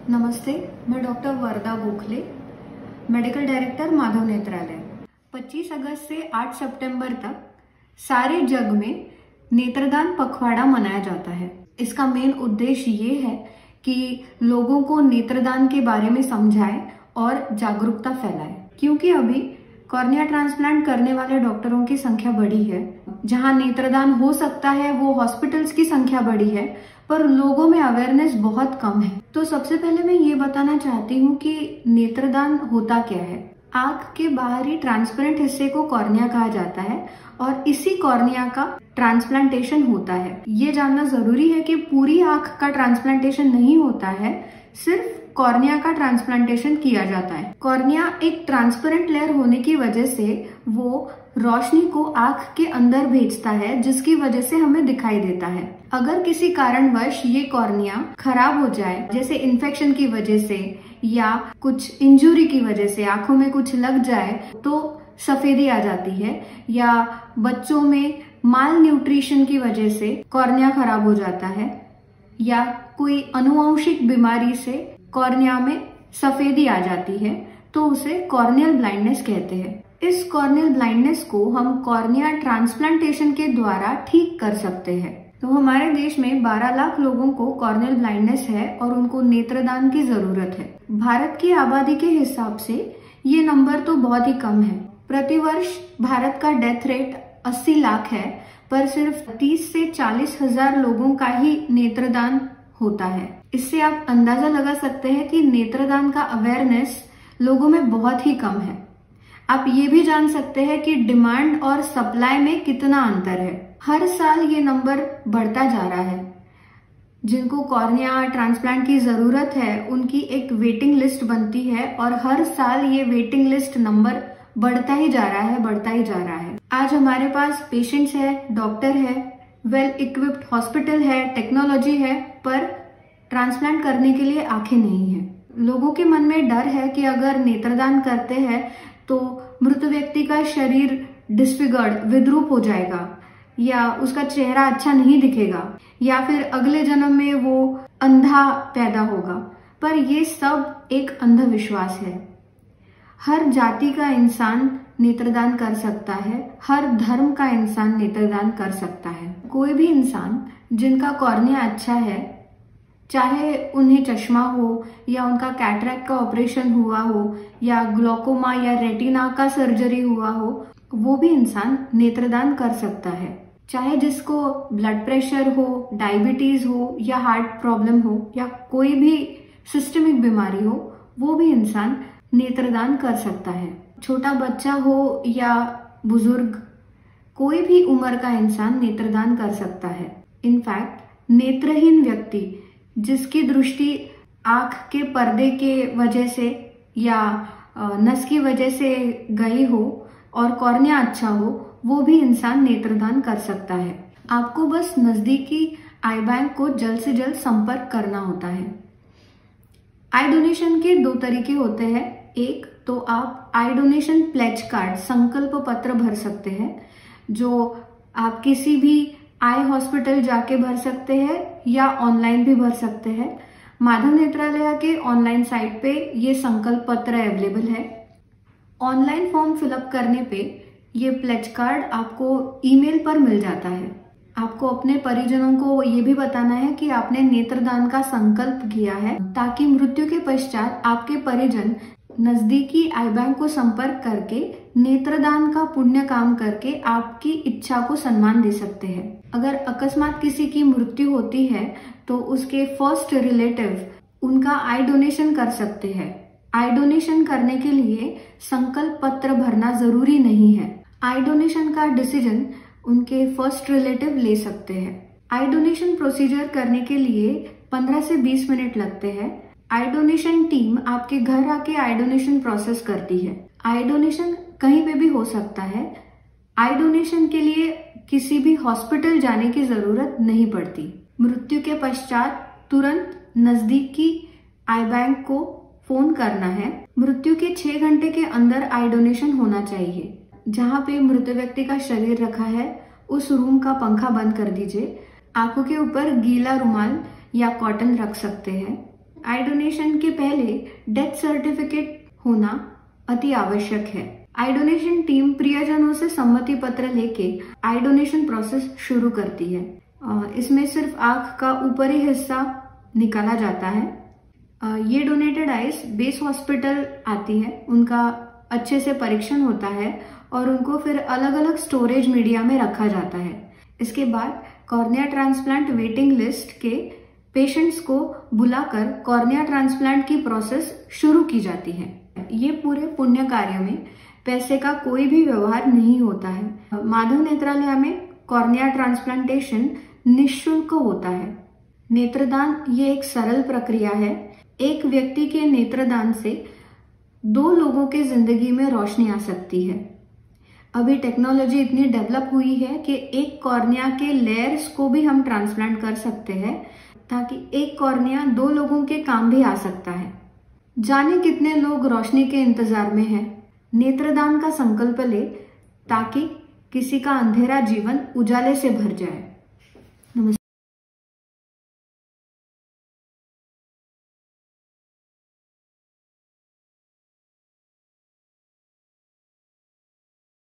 नमस्ते, मैं डॉक्टर वरदा Gokhale, medical director Madhav नेत्रालय। 25 अगस्त से 8 सितंबर तक सारे जग में नेत्रदान पखवाड़ा मनाया जाता है। इसका मेन उद्देश्य ये है कि लोगों को नेत्रदान के बारे में समझाए और जागरूकता फैलाए, क्योंकि अभी कॉर्निया ट्रांसप्लांट करने वाले डॉक्टरों की संख्या बढ़ी है। जहां नेत्रदान हो सकता है वो हॉस्पिटल्स की संख्या बढ़ी है, पर लोगों में अवेयरनेस बहुत कम है। तो सबसे पहले मैं ये बताना चाहती हूँ कि नेत्रदान होता क्या है। आंख के बाहरी ट्रांसपेरेंट हिस्से को कॉर्निया कहा जाता है और इसी कॉर्निया का ट्रांसप्लांटेशन होता है। ये जानना जरूरी है कि पूरी आंख का ट्रांसप्लांटेशन नहीं होता है, सिर्फ कॉर्निया का ट्रांसप्लांटेशन किया जाता है। कॉर्निया एक ट्रांसपेरेंट लेयर होने की वजह से वो रोशनी को आंख के अंदर भेजता है, जिसकी वजह से हमें दिखाई देता है। अगर किसी कारणवश ये कॉर्निया खराब हो जाए, जैसे इन्फेक्शन की वजह से या कुछ इंजुरी की वजह से आंखों में कुछ लग जाए, तो सफेदी आ जाती है, या बच्चों में माल न्यूट्रिशन की वजह से कॉर्निया खराब हो जाता है, या कोई अनुवांशिक बीमारी से कॉर्निया में सफेदी आ जाती है, तो उसे कॉर्नियल ब्लाइंडनेस कहते हैं। इस कॉर्नियल ब्लाइंडनेस को हम कॉर्निया ट्रांसप्लांटेशन के द्वारा ठीक कर सकते हैं। तो हमारे देश में 12 लाख लोगों को कॉर्नियल ब्लाइंडनेस है और उनको नेत्रदान की जरूरत है। भारत की आबादी के हिसाब से ये नंबर तो बहुत ही कम है। प्रतिवर्ष भारत का डेथ रेट 80 लाख है, पर सिर्फ 30 से 40 हजार लोगों का ही नेत्रदान होता है। इससे आप अंदाजा लगा सकते हैं कि नेत्रदान का अवेयरनेस लोगों में बहुत ही कम है। आप ये भी जान सकते हैं कि डिमांड और सप्लाई में कितना अंतर है। हर साल ये नंबर बढ़ता जा रहा है। जिनको कॉर्निया ट्रांसप्लांट की जरूरत है उनकी एक वेटिंग लिस्ट बनती है और हर साल ये वेटिंग लिस्ट नंबर बढ़ता ही जा रहा है। आज हमारे पास पेशेंट्स है, डॉक्टर है, वेल इक्विप्ड हॉस्पिटल है, टेक्नोलॉजी है, पर ट्रांसप्लांट करने के लिए आंखें नहीं है। लोगों के मन में डर है कि अगर नेत्रदान करते हैं तो मृत व्यक्ति का शरीर डिसफिगर्ड, विद्रूप हो जाएगा, या उसका चेहरा अच्छा नहीं दिखेगा, या फिर अगले जन्म में वो अंधा पैदा होगा। पर ये सब एक अंधविश्वास है। हर जाति का इंसान नेत्रदान कर सकता है, हर धर्म का इंसान नेत्रदान कर सकता है। कोई भी इंसान जिनका कॉर्निया अच्छा है, चाहे उन्हें चश्मा हो या उनका कैटरैक्ट का ऑपरेशन हुआ हो या ग्लोकोमा या रेटिना का सर्जरी हुआ हो, वो भी इंसान नेत्रदान कर सकता है। चाहे जिसको ब्लड प्रेशर हो, डायबिटीज हो या हार्ट प्रॉब्लम हो या कोई भी सिस्टमिक बीमारी हो, वो भी इंसान नेत्रदान कर सकता है। छोटा बच्चा हो या बुजुर्ग, कोई भी उम्र का इंसान नेत्रदान कर सकता है। इनफैक्ट नेत्रहीन व्यक्ति जिसकी दृष्टि आंख के पर्दे के वजह से या नस की वजह से गई हो और कॉर्निया अच्छा हो, वो भी इंसान नेत्रदान कर सकता है। आपको बस नजदीकी आई बैंक को जल्द से जल्द संपर्क करना होता है। आई डोनेशन के 2 तरीके होते हैं। एक तो आप आई डोनेशन प्लेज कार्ड, संकल्प पत्र भर सकते हैं, जो आप किसी भी आई हॉस्पिटल जाके भर सकते हैं या ऑनलाइन भी भर सकते हैं। माधव नेत्रालय के ऑनलाइन साइट पे ये संकल्प पत्र अवेलेबल है। ऑनलाइन फॉर्म फिलअप करने पे ये प्लेज कार्ड आपको ईमेल पर मिल जाता है। आपको अपने परिजनों को ये भी बताना है कि आपने नेत्रदान का संकल्प किया है, ताकि मृत्यु के पश्चात आपके परिजन नजदीकी आई बैंक को संपर्क करके नेत्रदान का पुण्य काम करके आपकी इच्छा को सम्मान दे सकते हैं। अगर अकस्मात किसी की मृत्यु होती है तो उसके फर्स्ट रिलेटिव उनका आई डोनेशन कर सकते हैं। आई डोनेशन करने के लिए संकल्प पत्र भरना जरूरी नहीं है। आई डोनेशन का डिसीजन उनके फर्स्ट रिलेटिव ले सकते हैं। आई डोनेशन प्रोसीजर करने के लिए 15 से 20 मिनट लगते हैं। आई डोनेशन टीम आपके घर आके आई डोनेशन प्रोसेस करती है। आई डोनेशन कहीं पे भी हो सकता है। आई डोनेशन के लिए किसी भी हॉस्पिटल जाने की जरूरत नहीं पड़ती। मृत्यु के पश्चात तुरंत नजदीकी आई बैंक को फोन करना है। मृत्यु के 6 घंटे के अंदर आई डोनेशन होना चाहिए। जहाँ पे मृत व्यक्ति का शरीर रखा है उस रूम का पंखा बंद कर दीजिए। आंखों के ऊपर गीला रुमाल या कॉटन रख सकते हैं। आई डोनेशन के पहले डेथ सर्टिफिकेट होना अति आवश्यक है। आई डोनेशन टीम प्रियजनों से सम्मति पत्र लेके आई डोनेशन प्रोसेस शुरू करती है। इसमें सिर्फ आंख का ऊपरी हिस्सा निकाला जाता है। ये डोनेटेड आइज बेस हॉस्पिटल आती है, उनका अच्छे से परीक्षण होता है और उनको फिर अलग अलग स्टोरेज मीडिया में रखा जाता है। इसके बाद कॉर्निया ट्रांसप्लांट वेटिंग लिस्ट के पेशेंट्स को बुलाकर कॉर्निया ट्रांसप्लांट की प्रोसेस शुरू की जाती है। ये पूरे पुण्य कार्य में पैसे का कोई भी व्यवहार नहीं होता है। माधव नेत्रालय में कॉर्निया ट्रांसप्लांटेशन निःशुल्क होता है। नेत्रदान ये एक सरल प्रक्रिया है। एक व्यक्ति के नेत्रदान से 2 लोगों के जिंदगी में रोशनी आ सकती है। अभी टेक्नोलॉजी इतनी डेवलप हुई है कि एक कॉर्निया के लेयर्स को भी हम ट्रांसप्लांट कर सकते हैं, ताकि एक कॉर्निया 2 लोगों के काम भी आ सकता है। जाने कितने लोग रोशनी के इंतजार में हैं। नेत्रदान का संकल्प ले ताकि किसी का अंधेरा जीवन उजाले से भर जाए।